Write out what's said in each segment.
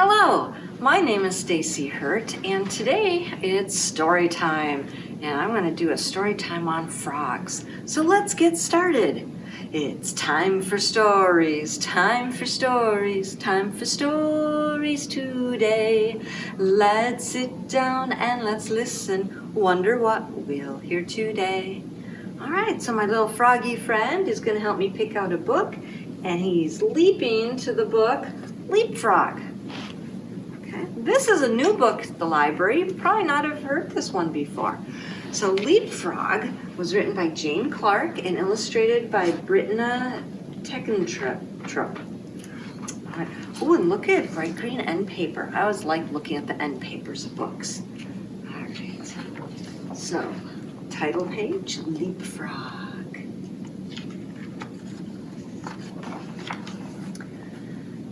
Hello, my name is Stacy Hurt, and today it's story time, and I'm going to do a story time on frogs. So let's get started. It's time for stories, time for stories, time for stories today. Let's sit down and let's listen, wonder what we'll hear today. All right, so my little froggy friend is going to help me pick out a book, and he's leaping to the book Leapfrog. This is a new book at the library. You probably not have heard this one before. So Leapfrog was written by Jane Clark and illustrated by Brittna Teckentrup. Oh, and look at bright green end paper. I always like looking at the end papers of books. All right. So, title page, Leapfrog.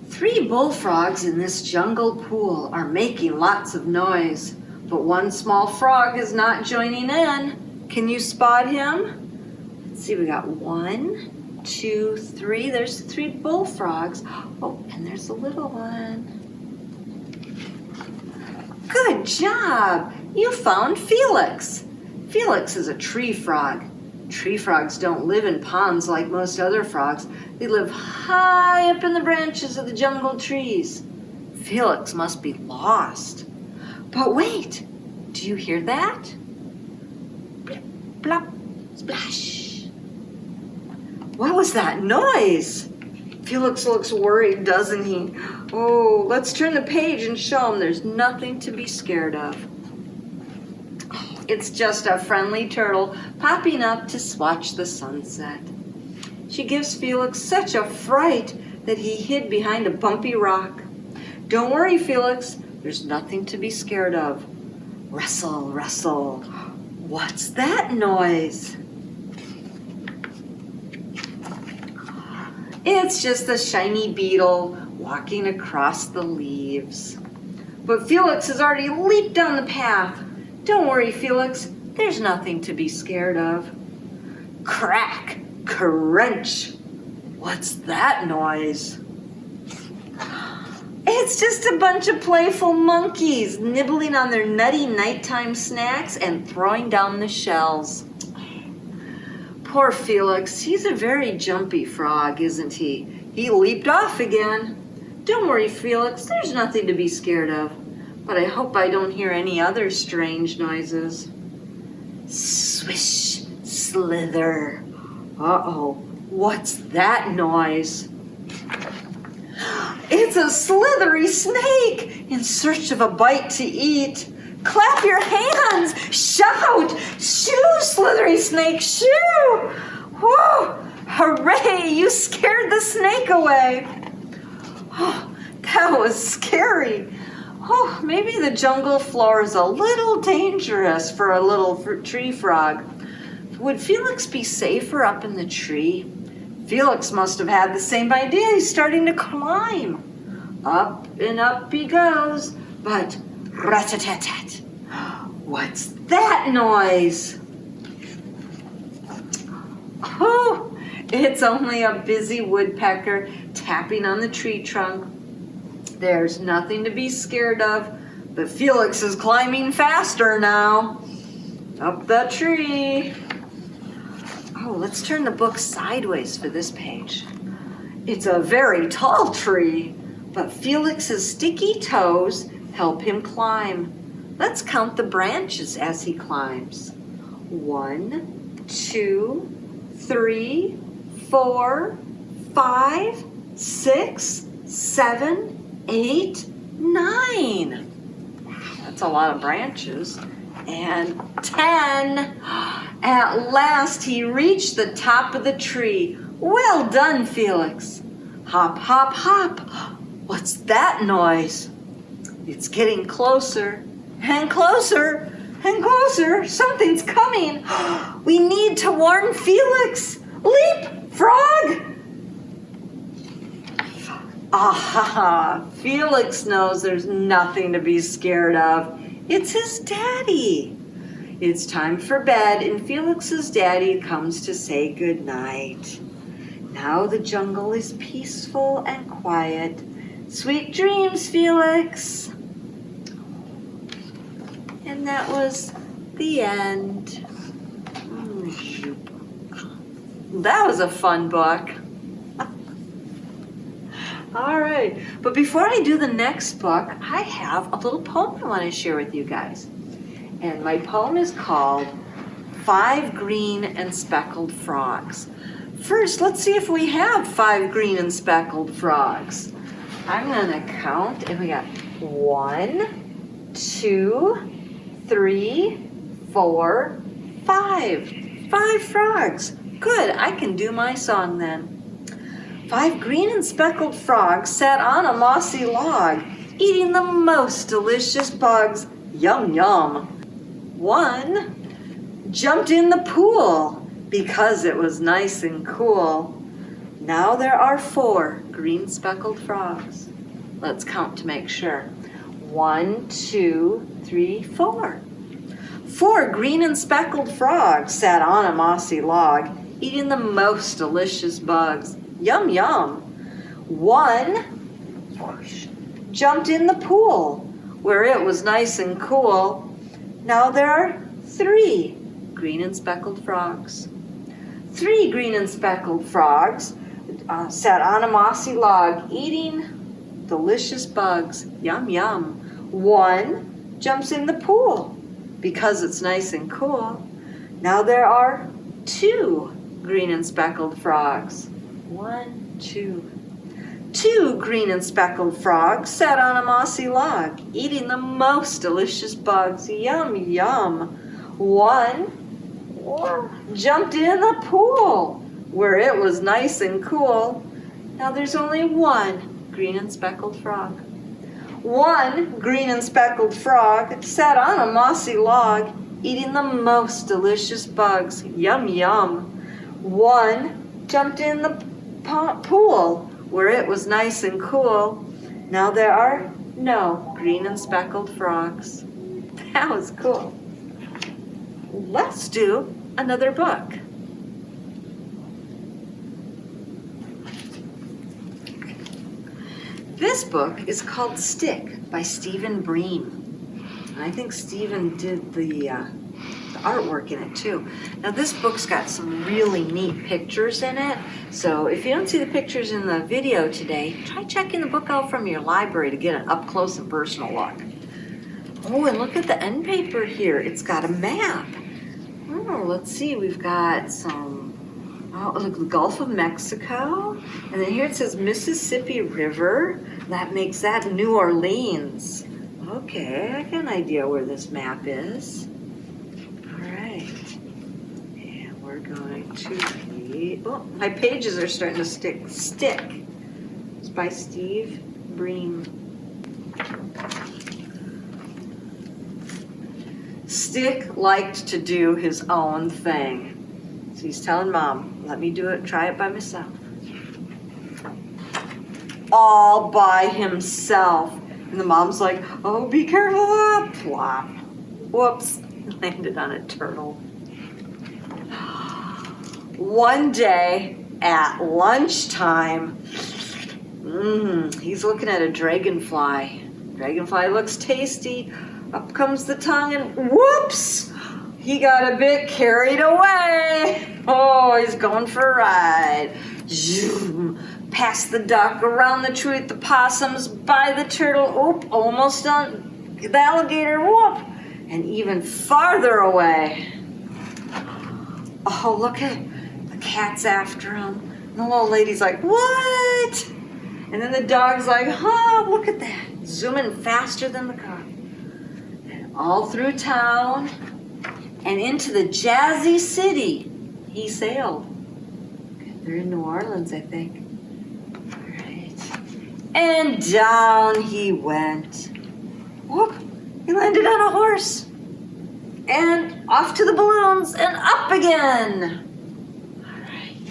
Three bullfrogs in this jungle pool are making lots of noise, but one small frog is not joining in. Can you spot him? Let's see, we got 1, 2, 3. There's 3 bullfrogs. Oh, and there's a little one. Good job! You found Felix. Felix is a tree frog. Tree frogs don't live in ponds like most other frogs. They live high up in the branches of the jungle trees. Felix must be lost. But wait, do you hear that? Blip, blop, splash. What was that noise? Felix looks worried, doesn't he? Oh, let's turn the page and show him there's nothing to be scared of. It's just a friendly turtle popping up to watch the sunset. She gives Felix such a fright that he hid behind a bumpy rock. Don't worry, Felix, there's nothing to be scared of. Rustle, rustle. What's that noise? It's just a shiny beetle walking across the leaves. But Felix has already leaped down the path. Don't worry, Felix, there's nothing to be scared of. Crack, crunch. What's that noise? It's just a bunch of playful monkeys nibbling on their nutty nighttime snacks and throwing down the shells. Poor Felix, he's a very jumpy frog, isn't he? He leaped off again. Don't worry, Felix, there's nothing to be scared of. But I hope I don't hear any other strange noises. Swish, slither. Uh-oh, what's that noise? It's a slithery snake in search of a bite to eat. Clap your hands, shout, shoo, slithery snake, shoo! Whoa, hooray, you scared the snake away. Oh, that was scary. Oh, maybe the jungle floor is a little dangerous for a little tree frog. Would Felix be safer up in the tree? Felix must have had the same idea. He's starting to climb. Up and up he goes, but rat-a-tat-tat. What's that noise? Oh, it's only a busy woodpecker tapping on the tree trunk. There's nothing to be scared of, but Felix is climbing faster now. Up the tree. Oh, let's turn the book sideways for this page. It's a very tall tree, but Felix's sticky toes help him climb. Let's count the branches as he climbs. 1, 2, 3, 4, 5, 6, 7, 8, 9. That's a lot of branches. And 10. At last he reached the top of the tree. Well done, Felix. Hop, hop, hop. What's that noise? It's getting closer and closer and closer. Something's coming. We need to warn Felix. Leap, frog! Ah, Felix knows there's nothing to be scared of. It's his daddy. It's time for bed, and Felix's daddy comes to say goodnight. Now the jungle is peaceful and quiet. Sweet dreams, Felix. And that was the end. That was a fun book. All right, but before I do the next book, I have a little poem I want to share with you guys. And my poem is called 5 Green and Speckled Frogs. First, let's see if we have 5 green and speckled frogs. I'm going to count, and we got 1, 2, 3, 4, 5. 5 frogs. Good, I can do my song then. 5 green and speckled frogs sat on a mossy log, eating the most delicious bugs. Yum, yum. 1 jumped in the pool because it was nice and cool. Now there are 4 green speckled frogs. Let's count to make sure. 1, 2, 3, 4. 4 green and speckled frogs sat on a mossy log, eating the most delicious bugs. Yum, yum. 1 jumped in the pool where it was nice and cool. Now there are 3 green and speckled frogs. 3 green and speckled frogs sat on a mossy log, eating delicious bugs. Yum, yum. 1 jumps in the pool because it's nice and cool. Now there are 2 green and speckled frogs. 1, 2. 2 green and speckled frogs sat on a mossy log, eating the most delicious bugs. Yum, yum. 1 jumped in the pool where it was nice and cool. Now there's only 1 green and speckled frog. 1 green and speckled frog sat on a mossy log, eating the most delicious bugs. Yum, yum. 1 jumped in the pool where it was nice and cool. Now there are no green and speckled frogs. That was cool. Let's do another book. This book is called Stick by Stephen Bream. I think Stephen did the artwork in it too. Now this book's got some really neat pictures in it, so if you don't see the pictures in the video today, try checking the book out from your library to get an up close and personal look. Oh, and look at the end paper here. It's got a map. Oh, let's see, we've got some, look, the Gulf of Mexico, and then here it says Mississippi River. That makes that New Orleans. Okay, I got an idea where this map is. And we're going to read, oh, my pages are starting to stick. Stick. It's by Steve Bream. Stick liked to do his own thing. So he's telling Mom, let me do it, try it by myself. All by himself. And the mom's like, oh, be careful, plop. Whoops, landed on a turtle. One day at lunchtime, he's looking at a dragonfly. Dragonfly looks tasty. Up comes the tongue and whoops, he got a bit carried away. Oh, he's going for a ride. Zoom. Past the duck, around the tree with the possums, by the turtle, oop, almost on the alligator, whoop, and even farther away. Oh, look at the cat's after him. And the little lady's like, what? And then the dog's like, look at that. Zooming faster than the car. And all through town and into the jazzy city he sailed. They're in New Orleans, I think. And down he went. Whoop, he landed on a horse. And off to the balloons and up again. All right.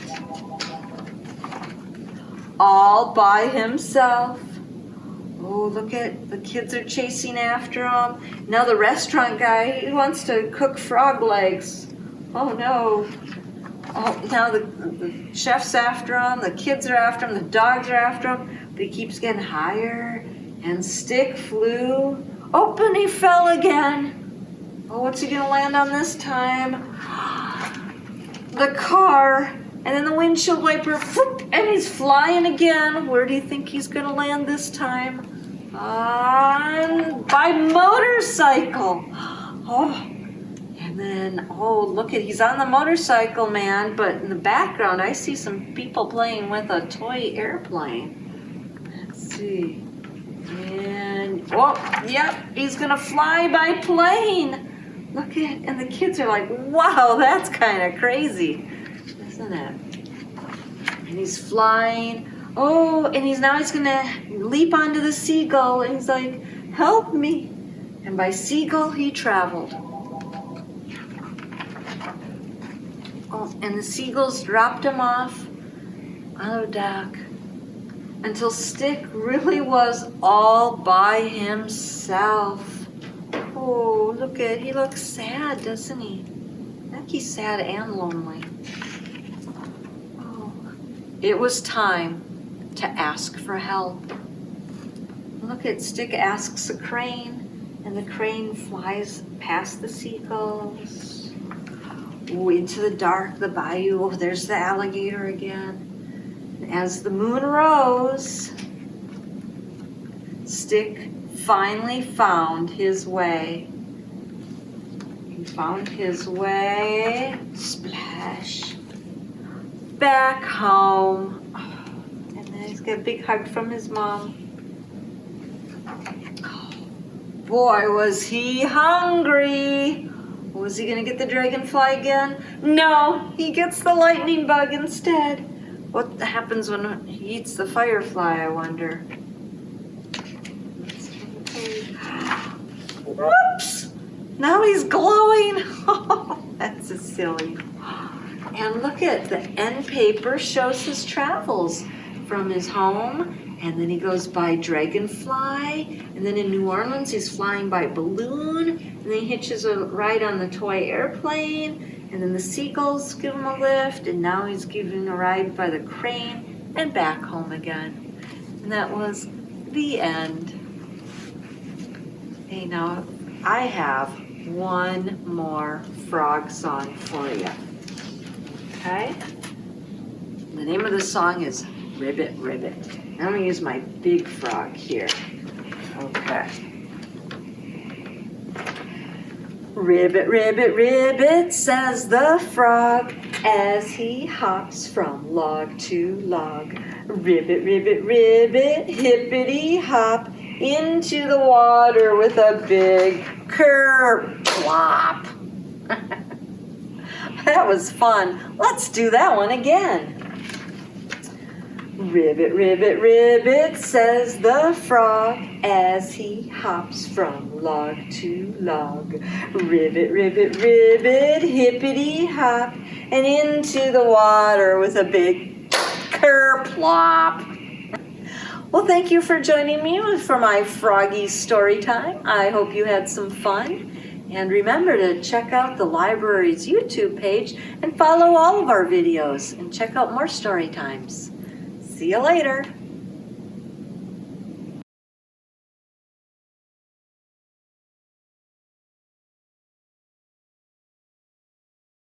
All by himself. Oh, look at, the kids are chasing after him. Now the restaurant guy, he wants to cook frog legs. Oh no. Oh, now the chef's after him, the kids are after him, the dogs are after him. but he keeps getting higher, and Stick flew. Oh, and he fell again. Oh, what's he gonna land on this time? The car, and then the windshield wiper, whoop, and he's flying again. Where do you think he's gonna land this time? By motorcycle. Oh, and then, oh, look at, he's on the motorcycle, man, but in the background, I see some people playing with a toy airplane. Let's see. And, oh, yep, he's gonna fly by plane. Look at, and the kids are like, wow, that's kind of crazy, isn't it? And he's flying. Oh, and he's gonna leap onto the seagull, and he's like, help me. And by seagull, he traveled. Oh, and the seagulls dropped him off on the dock until Stick really was all by himself. Oh, look at, he looks sad, doesn't he? I think he's sad and lonely. Oh, it was time to ask for help. Look at, Stick asks a crane, and the crane flies past the seagulls. Ooh, into the dark, the bayou. Oh, there's the alligator again. And as the moon rose, Stick finally found his way. He found his way, splash, back home. And then he's got a big hug from his mom. Boy, was he hungry. Was he gonna get the dragonfly again? No, he gets the lightning bug instead. What happens when he eats the firefly, I wonder? Whoops! Now he's glowing. That's so silly. And look at, the end paper shows his travels from his home, and then he goes by Dragonfly, and then in New Orleans he's flying by balloon, and then he hitches a ride on the toy airplane, and then the seagulls give him a lift, and now he's giving a ride by the crane, and back home again. And that was the end. Hey, now I have one more frog song for you. Okay? The name of the song is Ribbit, Ribbit. I'm going to use my big frog here. Okay. Ribbit, ribbit, ribbit, says the frog as he hops from log to log. Ribbit, ribbit, ribbit, hippity hop into the water with a big kerplop. That was fun. Let's do that one again. Ribbit, ribbit, ribbit, says the frog as he hops from log to log. Ribbit, ribbit, ribbit, hippity hop, and into the water with a big kerplop. Well, thank you for joining me for my Froggy story time. I hope you had some fun. And remember to check out the library's YouTube page and follow all of our videos and check out more story times. See you later.